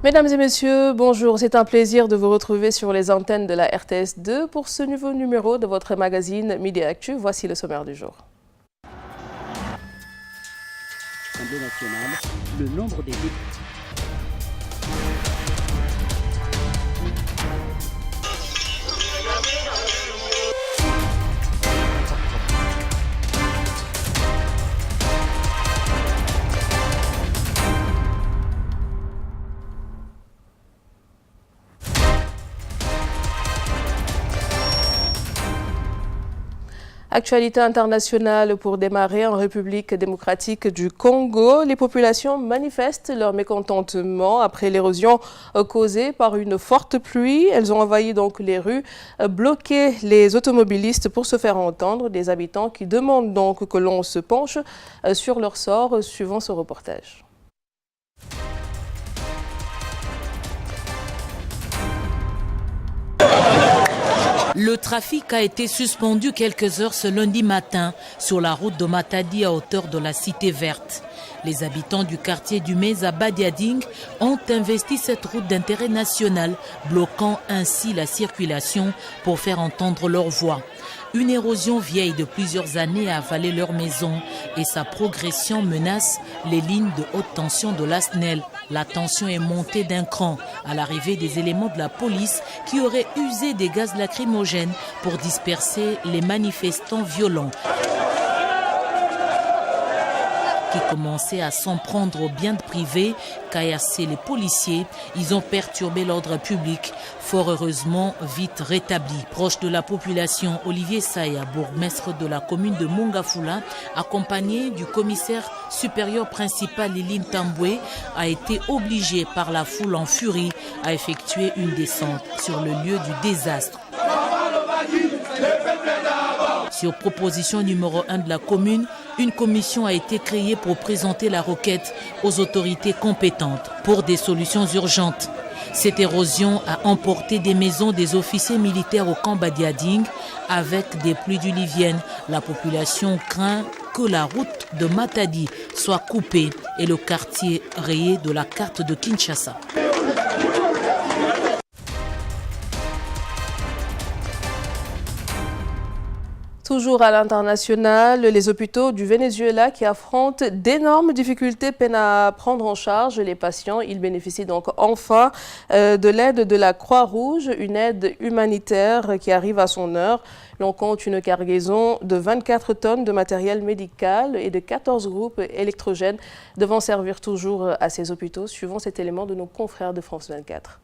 Mesdames et messieurs, bonjour. C'est un plaisir de vous retrouver sur les antennes de la RTS2 pour ce nouveau numéro de votre magazine Midi Actu. Voici le sommaire du jour. L'Assemblée nationale, le nombre des députés. Actualité internationale pour démarrer en République démocratique du Congo. Les populations manifestent leur mécontentement après l'érosion causée par une forte pluie. Elles ont envahi donc les rues, bloqué les automobilistes pour se faire entendre. Des habitants qui demandent donc que l'on se penche sur leur sort, suivant ce reportage. Le trafic a été suspendu quelques heures ce lundi matin sur la route de Matadi à hauteur de la Cité Verte. Les habitants du quartier du Mez à Badiading ont investi cette route d'intérêt national, bloquant ainsi la circulation pour faire entendre leur voix. Une érosion vieille de plusieurs années a avalé leur maison et sa progression menace les lignes de haute tension de la SNEL. La tension est montée d'un cran à l'arrivée des éléments de la police qui auraient usé des gaz lacrymogènes pour disperser les manifestants violents qui commençaient à s'en prendre aux biens privés, caillasser les policiers. Ils ont perturbé l'ordre public, fort heureusement vite rétabli. Proche de la population, Olivier Saya, bourgmestre de la commune de Mongafula, accompagné du commissaire supérieur principal Liline Tamboué, a été obligé par la foule en furie à effectuer une descente sur le lieu du désastre. Sur proposition numéro 1 de la commune, une commission a été créée pour présenter la requête aux autorités compétentes pour des solutions urgentes. Cette érosion a emporté des maisons des officiers militaires au camp Badiading avec des pluies diluviennes. La population craint que la route de Matadi soit coupée et le quartier rayé de la carte de Kinshasa. Toujours à l'international, les hôpitaux du Venezuela qui affrontent d'énormes difficultés peinent à prendre en charge les patients. Ils bénéficient donc enfin de l'aide de la Croix-Rouge, une aide humanitaire qui arrive à son heure. L'on compte une cargaison de 24 tonnes de matériel médical et de 14 groupes électrogènes devant servir toujours à ces hôpitaux, suivant cet élément de nos confrères de France 24.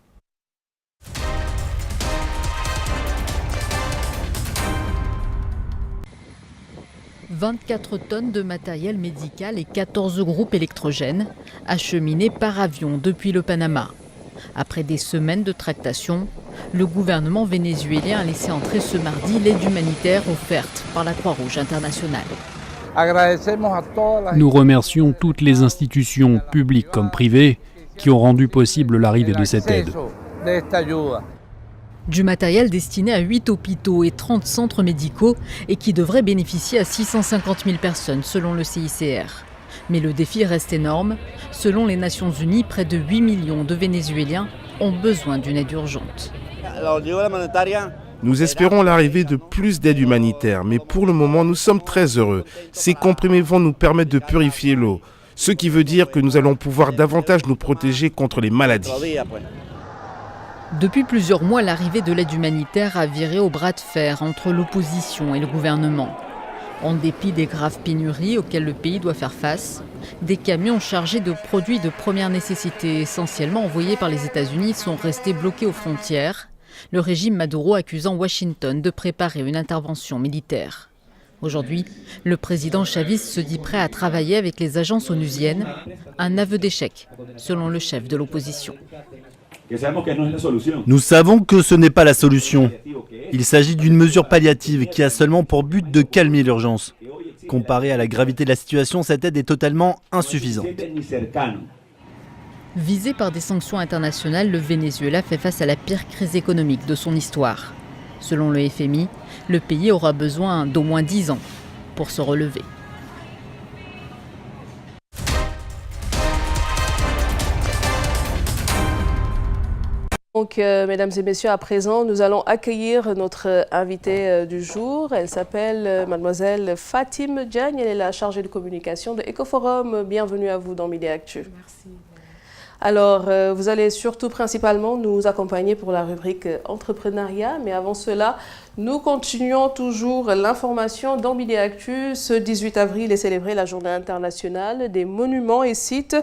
24 tonnes de matériel médical et 14 groupes électrogènes acheminés par avion depuis le Panama. Après des semaines de tractations, le gouvernement vénézuélien a laissé entrer ce mardi l'aide humanitaire offerte par la Croix-Rouge internationale. Nous remercions toutes les institutions, publiques comme privées, qui ont rendu possible l'arrivée de cette aide. Du matériel destiné à 8 hôpitaux et 30 centres médicaux et qui devrait bénéficier à 650 000 personnes selon le CICR. Mais le défi reste énorme. Selon les Nations Unies, près de 8 millions de Vénézuéliens ont besoin d'une aide urgente. Nous espérons l'arrivée de plus d'aide humanitaire, mais pour le moment, nous sommes très heureux. Ces comprimés vont nous permettre de purifier l'eau, ce qui veut dire que nous allons pouvoir davantage nous protéger contre les maladies. Depuis plusieurs mois, l'arrivée de l'aide humanitaire a viré au bras de fer entre l'opposition et le gouvernement. En dépit des graves pénuries auxquelles le pays doit faire face, des camions chargés de produits de première nécessité, essentiellement envoyés par les États-Unis, sont restés bloqués aux frontières, le régime Maduro accusant Washington de préparer une intervention militaire. Aujourd'hui, le président chaviste se dit prêt à travailler avec les agences onusiennes, un aveu d'échec, selon le chef de l'opposition. Nous savons que ce n'est pas la solution. Il s'agit d'une mesure palliative qui a seulement pour but de calmer l'urgence. Comparé à la gravité de la situation, cette aide est totalement insuffisante. Visé par des sanctions internationales, le Venezuela fait face à la pire crise économique de son histoire. Selon le FMI, le pays aura besoin d'au moins 10 ans pour se relever. Donc, mesdames et messieurs, à présent, nous allons accueillir notre invitée du jour. Elle s'appelle mademoiselle Fatim Diagne. Elle est la chargée de communication de Ecoforum. Bienvenue à vous dans Midi Actu. Merci. Alors, vous allez surtout principalement nous accompagner pour la rubrique entrepreneuriat. Mais avant cela, nous continuons toujours l'information dans Midi Actu. Ce 18 avril est célébrée la journée internationale des monuments et sites.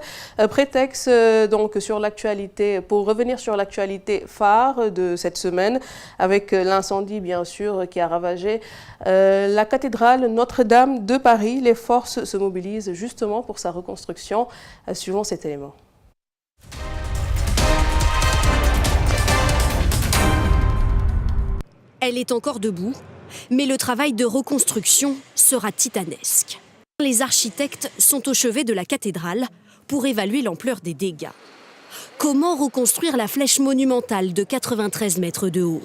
Prétexte donc sur l'actualité, pour revenir sur l'actualité phare de cette semaine, avec l'incendie bien sûr qui a ravagé la cathédrale Notre-Dame de Paris. Les forces se mobilisent justement pour sa reconstruction. Suivons cet élément. Elle est encore debout, mais le travail de reconstruction sera titanesque. Les architectes sont au chevet de la cathédrale pour évaluer l'ampleur des dégâts. Comment reconstruire la flèche monumentale de 93 mètres de haut?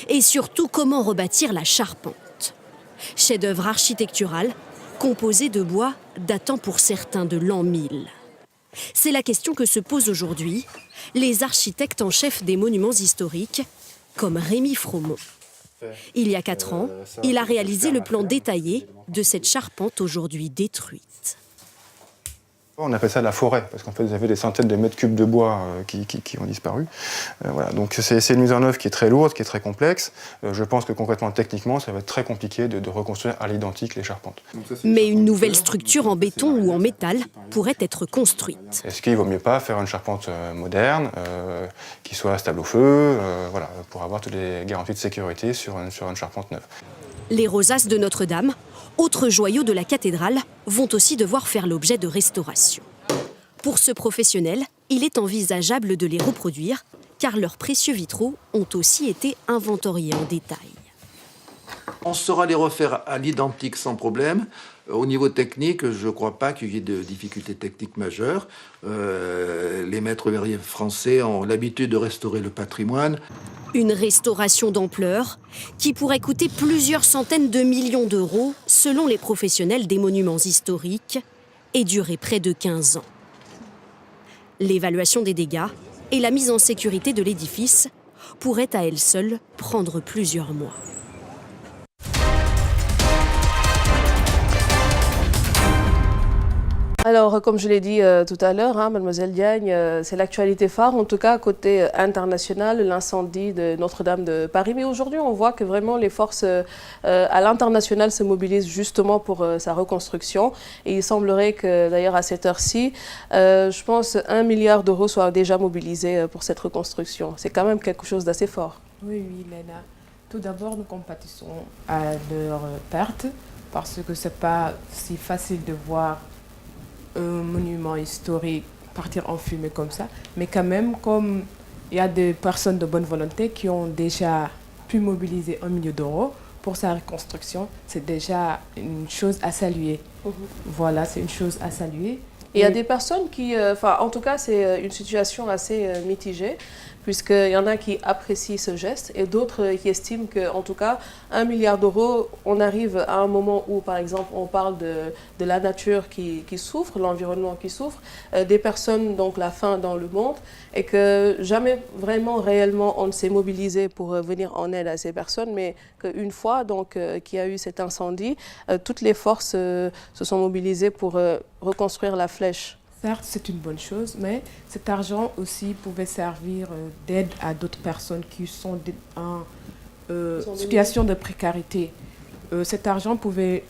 Et surtout, comment rebâtir la charpente? Chef-d'œuvre architectural composé de bois datant pour certains de l'an 1000. C'est la question que se posent aujourd'hui les architectes en chef des monuments historiques, comme Rémi Fromont. Il y a 4 ans, il a réalisé le plan détaillé de cette charpente aujourd'hui détruite. On appelle ça la forêt, parce qu'en fait, vous avez des centaines de mètres cubes de bois qui ont disparu. Voilà. Donc c'est une mise en œuvre qui est très lourde, qui est très complexe. Je pense que concrètement, techniquement, ça va être très compliqué de reconstruire à l'identique les charpentes. Mais une nouvelle structure en béton ou en métal pourrait être construite. Est-ce qu'il ne vaut mieux pas faire une charpente moderne, qui soit stable au feu, voilà, pour avoir toutes les garanties de sécurité sur une charpente neuve. Les rosaces de Notre-Dame, autres joyaux de la cathédrale, vont aussi devoir faire l'objet de restauration. Pour ce professionnel, il est envisageable de les reproduire, car leurs précieux vitraux ont aussi été inventoriés en détail. On saura les refaire à l'identique sans problème. Au niveau technique, je ne crois pas qu'il y ait de difficultés techniques majeures. Les maîtres verriers français ont l'habitude de restaurer le patrimoine. Une restauration d'ampleur qui pourrait coûter plusieurs centaines de millions d'euros selon les professionnels des monuments historiques et durer près de 15 ans. L'évaluation des dégâts et la mise en sécurité de l'édifice pourraient à elles seules prendre plusieurs mois. Alors, comme je l'ai dit tout à l'heure, mademoiselle Diagne, c'est l'actualité phare, en tout cas côté international, l'incendie de Notre-Dame de Paris. Mais aujourd'hui, on voit que vraiment les forces à l'international se mobilisent justement pour sa reconstruction. Et il semblerait que d'ailleurs à cette heure-ci, je pense 1 milliard d'euros soient déjà mobilisés pour cette reconstruction. C'est quand même quelque chose d'assez fort. Oui, Léna. Tout d'abord, nous compatissons à leur perte parce que ce n'est pas si facile de voir un monument historique partir en fumée comme ça, mais quand même, comme il y a des personnes de bonne volonté qui ont déjà pu mobiliser 1 million d'euros pour sa reconstruction, c'est déjà une chose à saluer. Voilà, c'est une chose à saluer. Et il y a des personnes qui, en tout cas, c'est une situation assez mitigée, puisqu'il y en a qui apprécient ce geste et d'autres qui estiment qu'en tout cas, 1 milliard d'euros, on arrive à un moment où, par exemple, on parle de la nature qui souffre, l'environnement qui souffre, des personnes, donc la faim dans le monde, et que jamais vraiment, réellement, on ne s'est mobilisé pour venir en aide à ces personnes, mais qu'une fois qu'il y a eu cet incendie, toutes les forces se sont mobilisées pour reconstruire la flèche. Certes, c'est une bonne chose, mais cet argent aussi pouvait servir d'aide à d'autres personnes qui sont en situation de précarité. Cet argent pouvait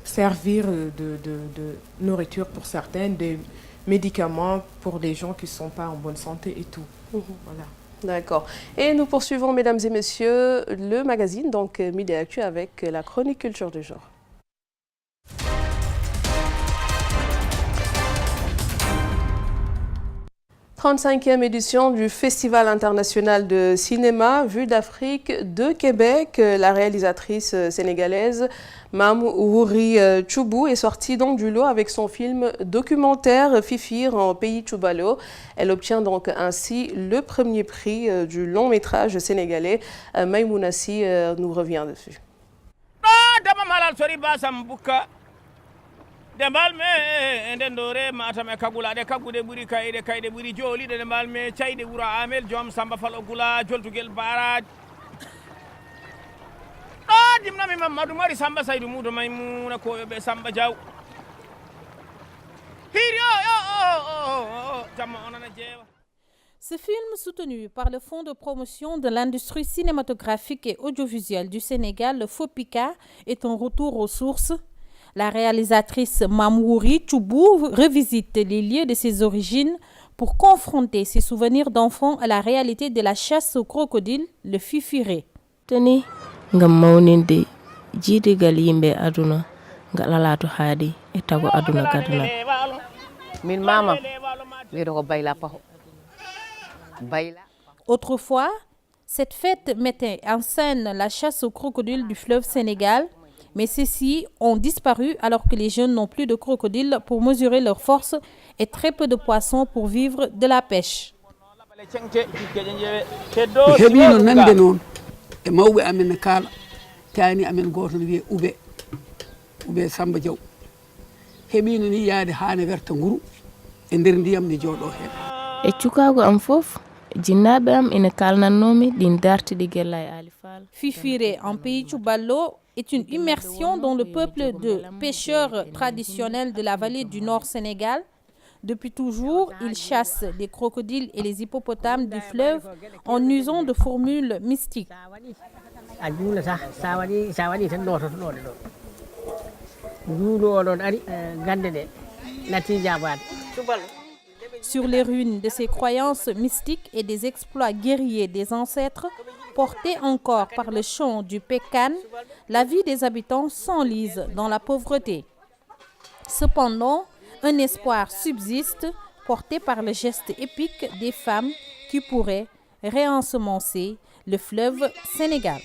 servir de nourriture pour certaines, des médicaments pour des gens qui ne sont pas en bonne santé et tout. Voilà. D'accord. Et nous poursuivons, mesdames et messieurs, le magazine, donc Midi Actu, avec la chronique culture du jour. 35e édition du Festival international de cinéma Vue d'Afrique de Québec. La réalisatrice sénégalaise Mamwouri Choubou est sortie donc du lot avec son film documentaire Fifir en pays Tchoubalo. Elle obtient donc ainsi le premier prix du long métrage sénégalais. Maïmounassi nous revient dessus. Ce film, soutenu par le Fonds de promotion de l'industrie cinématographique et audiovisuelle du Sénégal, le FOPICA, est un retour aux sources. La réalisatrice Mamouri Choubou revisite les lieux de ses origines pour confronter ses souvenirs d'enfant à la réalité de la chasse au crocodile, le fifiré. Tani ngam mawninde jiidigal yimɓe aduna ngalalatu haadi e tago aduna gadana min mama wiide ko bayla paho. Autrefois, cette fête mettait en scène la chasse aux crocodiles du fleuve Sénégal, mais ceux-ci ont disparu alors que les jeunes n'ont plus de crocodiles pour mesurer leur force et très peu de poissons pour vivre de la pêche. e cukago am fof jinnaɓe am ina kalnannomi ɗin dartiɗi gella e alifal. Fifiré en pays Tchouballo est une immersion dans le peuple de pêcheurs traditionnels de la vallée du Nord Sénégal. Depuis toujours, ils chassent les crocodiles et les hippopotames du fleuve en usant de formules mystiques. Sur les ruines de ces croyances mystiques et des exploits guerriers des ancêtres, portés encore par le chant du Pécan, la vie des habitants s'enlise dans la pauvreté. Cependant, un espoir subsiste, porté par le geste épique des femmes qui pourraient réensemencer le fleuve Sénégal.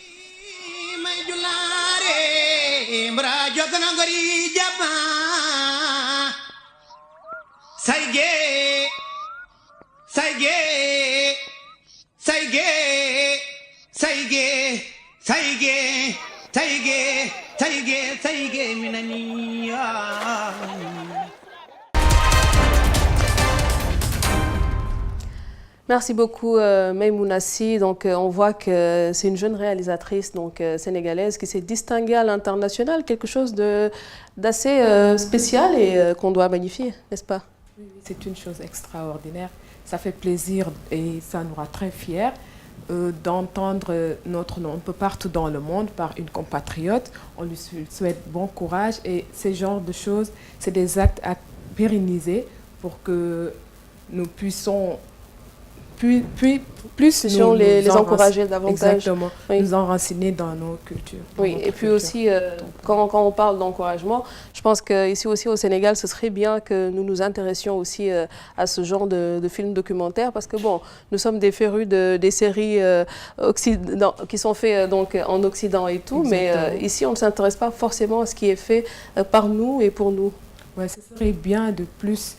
Merci beaucoup Maïmounassi. Donc on voit que c'est une jeune réalisatrice sénégalaise qui s'est distinguée à l'international, quelque chose d'assez spécial et qu'on doit magnifier, n'est-ce pas? Oui, c'est une chose extraordinaire. Ça fait plaisir et ça nous rend très fiers d'entendre notre nom un peu partout dans le monde par une compatriote. On lui souhaite bon courage et ce genre de choses, c'est des actes à pérenniser pour que nous puissions plus les encourager davantage. Exactement, oui. Nous enraciner dans nos cultures. Oui, et puis aussi, quand on parle d'encouragement, je pense qu'ici aussi au Sénégal, ce serait bien que nous nous intéressions aussi à ce genre de films documentaires, parce que bon, nous sommes des férus des séries qui sont faites en Occident et tout, exactement. Mais ici, on ne s'intéresse pas forcément à ce qui est fait par nous et pour nous. Ouais, ce serait bien de plus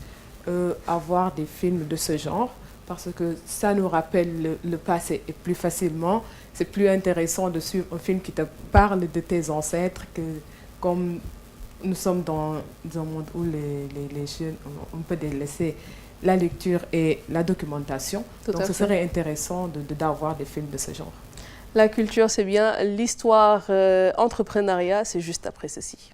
avoir des films de ce genre, parce que ça nous rappelle le passé et plus facilement, c'est plus intéressant de suivre un film qui te parle de tes ancêtres, que comme nous sommes dans un monde où les jeunes, on peut délaisser la lecture et la documentation. Donc ce serait intéressant d'avoir des films de ce genre. La culture, c'est bien. L'histoire, entrepreneuriat, c'est juste après ceci.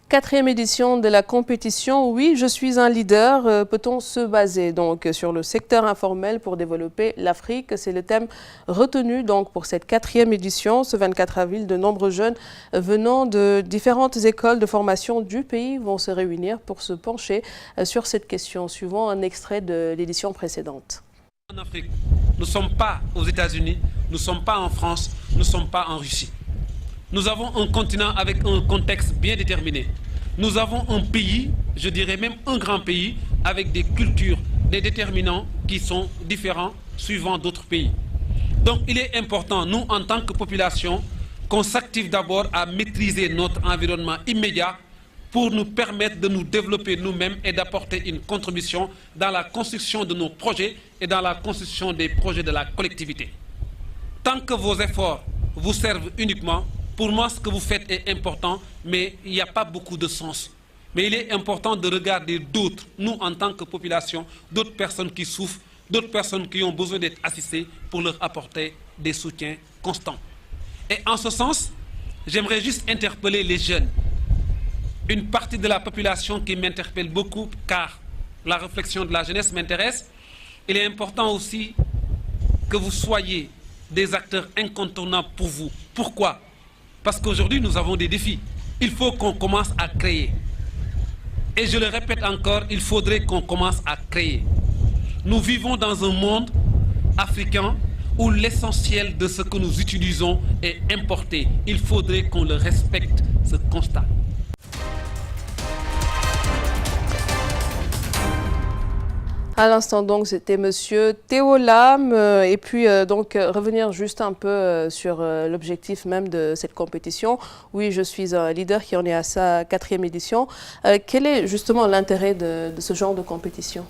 Quatrième édition de la compétition. Oui, je suis un leader. Peut-on se baser donc sur le secteur informel pour développer l'Afrique? C'est le thème retenu donc pour cette quatrième édition. Ce 24 avril, de nombreux jeunes venant de différentes écoles de formation du pays vont se réunir pour se pencher sur cette question, suivant un extrait de l'édition précédente. En Afrique, nous ne sommes pas aux États-Unis, nous ne sommes pas en France, nous ne sommes pas en Russie. Nous avons un continent avec un contexte bien déterminé. Nous avons un pays, je dirais même un grand pays, avec des cultures, des déterminants qui sont différents suivant d'autres pays. Donc il est important, nous en tant que population, qu'on s'active d'abord à maîtriser notre environnement immédiat pour nous permettre de nous développer nous-mêmes et d'apporter une contribution dans la construction de nos projets et dans la construction des projets de la collectivité. Tant que vos efforts vous servent uniquement. Pour moi, ce que vous faites est important, mais il n'y a pas beaucoup de sens. Mais il est important de regarder d'autres, nous en tant que population, d'autres personnes qui souffrent, d'autres personnes qui ont besoin d'être assistées pour leur apporter des soutiens constants. Et en ce sens, j'aimerais juste interpeller les jeunes. Une partie de la population qui m'interpelle beaucoup, car la réflexion de la jeunesse m'intéresse. Il est important aussi que vous soyez des acteurs incontournables pour vous. Pourquoi? Parce qu'aujourd'hui, nous avons des défis. Il faut qu'on commence à créer. Et je le répète encore, il faudrait qu'on commence à créer. Nous vivons dans un monde africain où l'essentiel de ce que nous utilisons est importé. Il faudrait qu'on le respecte, ce constat. À l'instant, donc, c'était Monsieur Théo Lam. Et puis, revenir juste un peu sur l'objectif même de cette compétition. Oui, je suis un leader qui en est à sa 4e édition. Quel est justement l'intérêt de ce genre de compétition?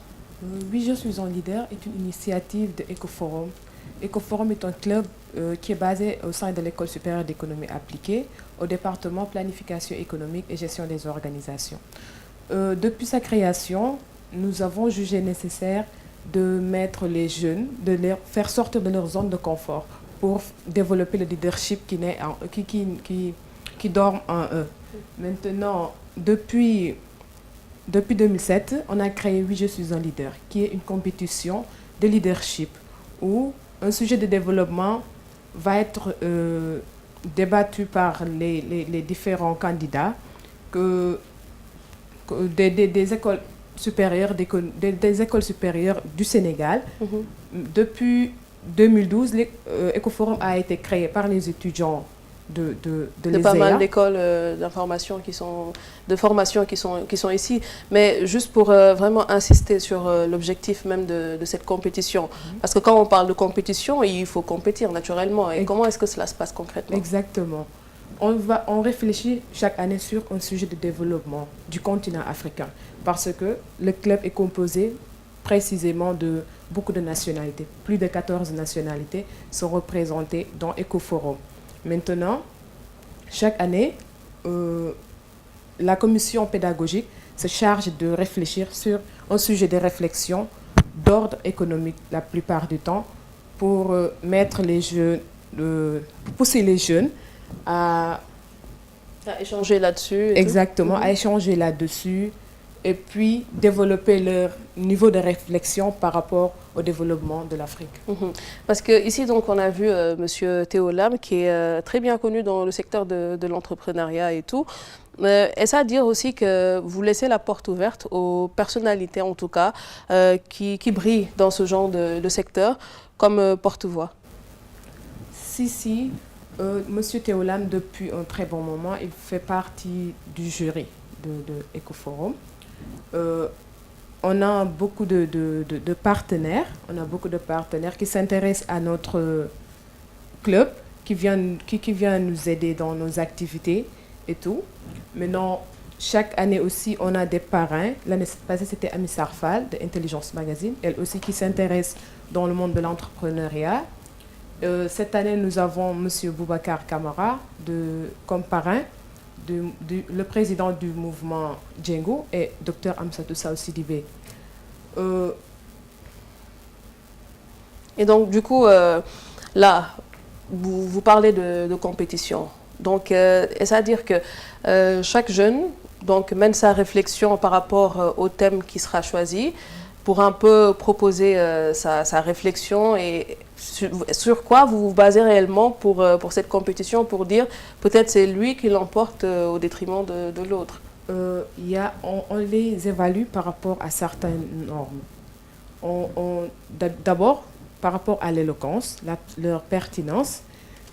Oui, je suis un leader est une initiative de Ecoforum. Ecoforum est un club qui est basé au sein de l'École supérieure d'économie appliquée au département planification économique et gestion des organisations. Depuis sa création, nous avons jugé nécessaire de mettre les jeunes, de les faire sortir de leur zone de confort pour développer le leadership qui dort en eux. Maintenant, depuis 2007, on a créé Oui, je suis un leader, qui est une compétition de leadership où un sujet de développement va être débattu par les différents candidats des écoles supérieures, des écoles supérieures du Sénégal. Depuis 2012, l'Ecoforum a été créé par les étudiants de pas mal d'écoles d'information de formation qui sont ici. Mais juste pour vraiment insister sur l'objectif même de cette compétition. Parce que quand on parle de compétition, il faut compétir naturellement. Et comment est-ce que cela se passe concrètement? Exactement. On réfléchit chaque année sur un sujet de développement du continent africain. Parce que le club est composé précisément de beaucoup de nationalités. Plus de 14 nationalités sont représentées dans Ecoforum. Maintenant, chaque année, la commission pédagogique se charge de réfléchir sur un sujet de réflexion d'ordre économique la plupart du temps pour pousser les jeunes à échanger là-dessus. Exactement, à échanger là-dessus et puis développer leur niveau de réflexion par rapport au développement de l'Afrique. Parce qu'ici, donc, on a vu Monsieur Théo Lam, qui est très bien connu dans le secteur de l'entrepreneuriat et tout. Est-ce à dire aussi que vous laissez la porte ouverte aux personnalités, en tout cas, qui brillent dans ce genre de secteur, comme porte-voix? Si. Monsieur Théo Lam, depuis un très bon moment, il fait partie du jury de Ecoforum. On a beaucoup de partenaires. On a beaucoup de partenaires qui s'intéressent à notre club, qui viennent nous aider dans nos activités et tout. Maintenant, chaque année aussi, on a des parrains. L'année passée, c'était Ami Sarfal de Intelligence Magazine, elle aussi qui s'intéresse dans le monde de l'entrepreneuriat. Cette année, nous avons M. Boubacar Kamara comme parrain, le président du mouvement Djengo et Dr Amsatou Sao Sidibé. Et donc, du coup, là, vous parlez de compétition. Donc, est-ce à dire que chaque jeune mène sa réflexion par rapport au thème qui sera choisi pour un peu proposer sa réflexion et sur quoi vous vous basez réellement pour cette compétition, pour dire peut-être c'est lui qui l'emporte au détriment de l'autre? On les évalue par rapport à certaines normes. D'abord, par rapport à l'éloquence, leur pertinence,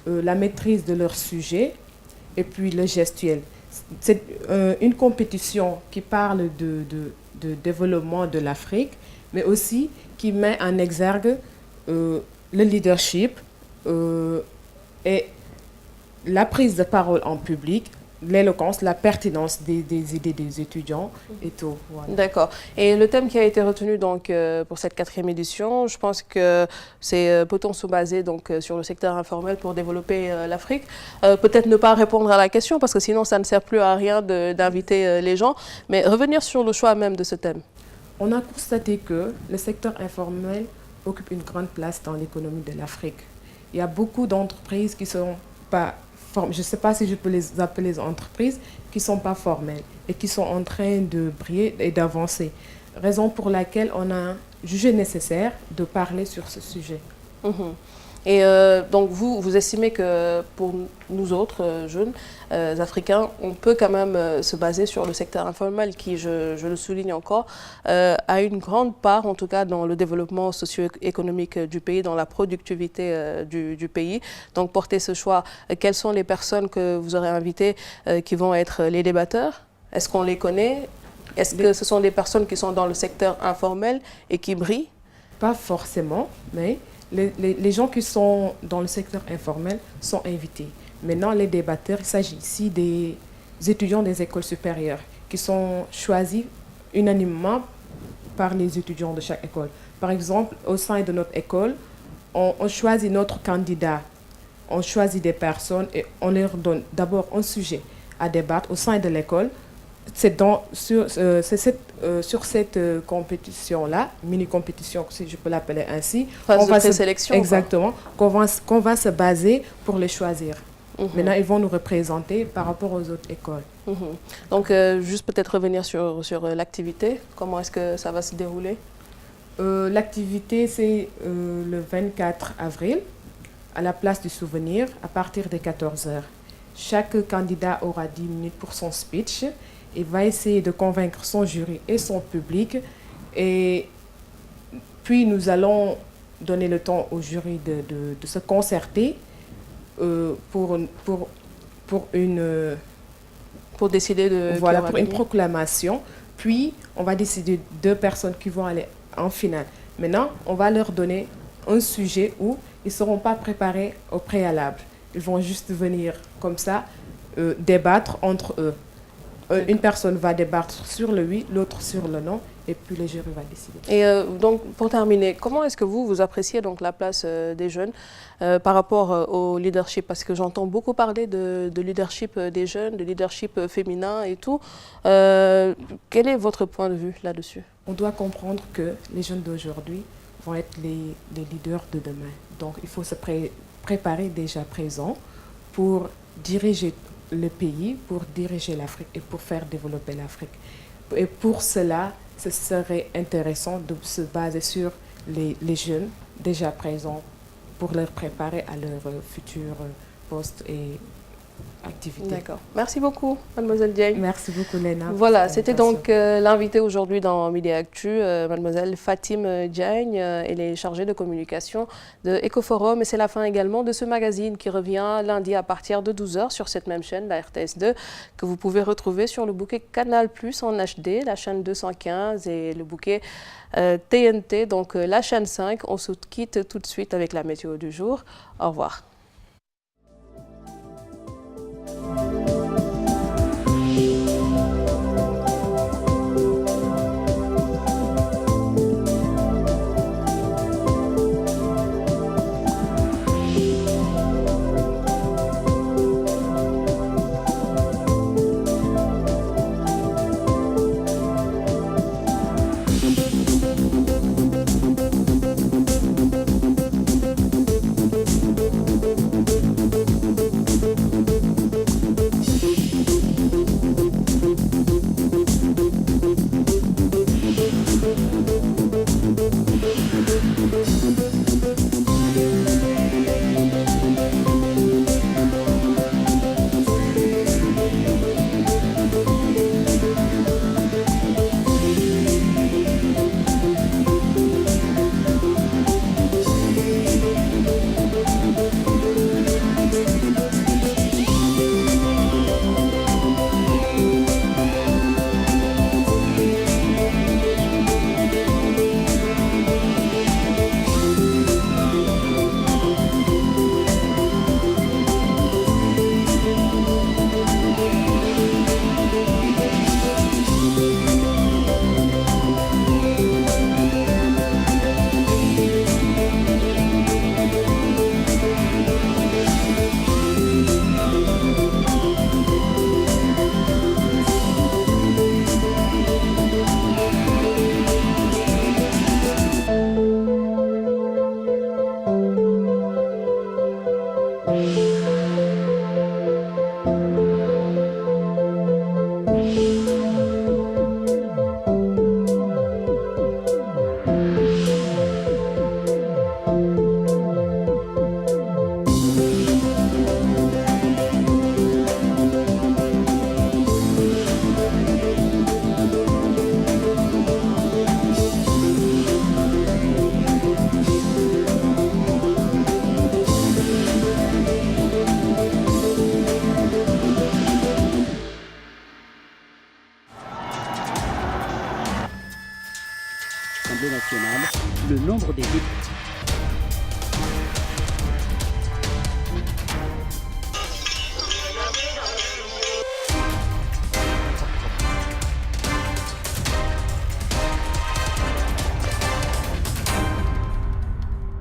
la maîtrise de leur sujet et puis le gestuel. C'est une compétition qui parle de développement de l'Afrique, mais aussi qui met en exergue le leadership et la prise de parole en public, l'éloquence, la pertinence des idées des étudiants et tout. Voilà. D'accord. Et le thème qui a été retenu donc, pour cette 4e édition, je pense que c'est peut-on se baser donc, sur le secteur informel pour développer l'Afrique. Peut-être ne pas répondre à la question parce que sinon ça ne sert plus à rien d'inviter les gens, mais revenir sur le choix même de ce thème. On a constaté que le secteur informel occupe une grande place dans l'économie de l'Afrique. Il y a beaucoup d'entreprises qui ne sont pas je ne sais pas si je peux les appeler entreprises, qui ne sont pas formelles et qui sont en train de briller et d'avancer. Raison pour laquelle on a jugé nécessaire de parler sur ce sujet. Et donc vous estimez que pour nous autres jeunes Africains, on peut quand même se baser sur le secteur informel qui, je le souligne encore, a une grande part en tout cas dans le développement socio-économique du pays, dans la productivité du pays. Donc porter ce choix, quelles sont les personnes que vous aurez invitées qui vont être les débatteurs? Est-ce qu'on les connaît? Est-ce que ce sont des personnes qui sont dans le secteur informel et qui brillent? Pas forcément, mais les gens qui sont dans le secteur informel sont invités. Maintenant, les débatteurs, il s'agit ici des étudiants des écoles supérieures qui sont choisis unanimement par les étudiants de chaque école. Par exemple, au sein de notre école, on choisit notre candidat, on choisit des personnes et on leur donne d'abord un sujet à débattre au sein de l'école. C'est sur cette compétition-là, mini-compétition, si je peux l'appeler ainsi, exactement, qu'on va se baser pour les choisir. Maintenant, ils vont nous représenter par rapport aux autres écoles. Donc, juste peut-être revenir sur l'activité. Comment est-ce que ça va se dérouler? L'activité, c'est le 24 avril, à la place du souvenir, à partir de 14 h. Chaque candidat aura 10 minutes pour son speech. Il va essayer de convaincre son jury et son public. Et puis, nous allons donner le temps au jury de se concerter pour décider de... Voilà, pour une proclamation. Puis, on va décider 2 personnes qui vont aller en finale. Maintenant, on va leur donner un sujet où ils ne seront pas préparés au préalable. Ils vont juste venir comme ça, débattre entre eux. Une personne va débattre sur le oui, l'autre sur le non, et puis le jury va décider. Et donc, pour terminer, comment est-ce que vous appréciez donc la place des jeunes par rapport au leadership? Parce que j'entends beaucoup parler de leadership des jeunes, de leadership féminin et tout. Quel est votre point de vue là-dessus? On doit comprendre que les jeunes d'aujourd'hui vont être les leaders de demain. Donc, il faut se préparer déjà présent pour diriger le pays, pour diriger l'Afrique et pour faire développer l'Afrique. Et pour cela, ce serait intéressant de se baser sur les jeunes déjà présents pour leur préparer à leur futur poste et activité. D'accord. Merci beaucoup, Mademoiselle Diagne. Merci beaucoup, Léna. Voilà, c'était donc l'invitée aujourd'hui dans Midi Actu, Mademoiselle Fatim Diagne. Elle est chargée de communication de Ecoforum. Et c'est la fin également de ce magazine qui revient lundi à partir de 12 h sur cette même chaîne, la RTS2, que vous pouvez retrouver sur le bouquet Canal+ en HD, la chaîne 215 et le bouquet TNT, donc la chaîne 5. On se quitte tout de suite avec la météo du jour. Au revoir. l'Assemblée nationale le nombre des députés.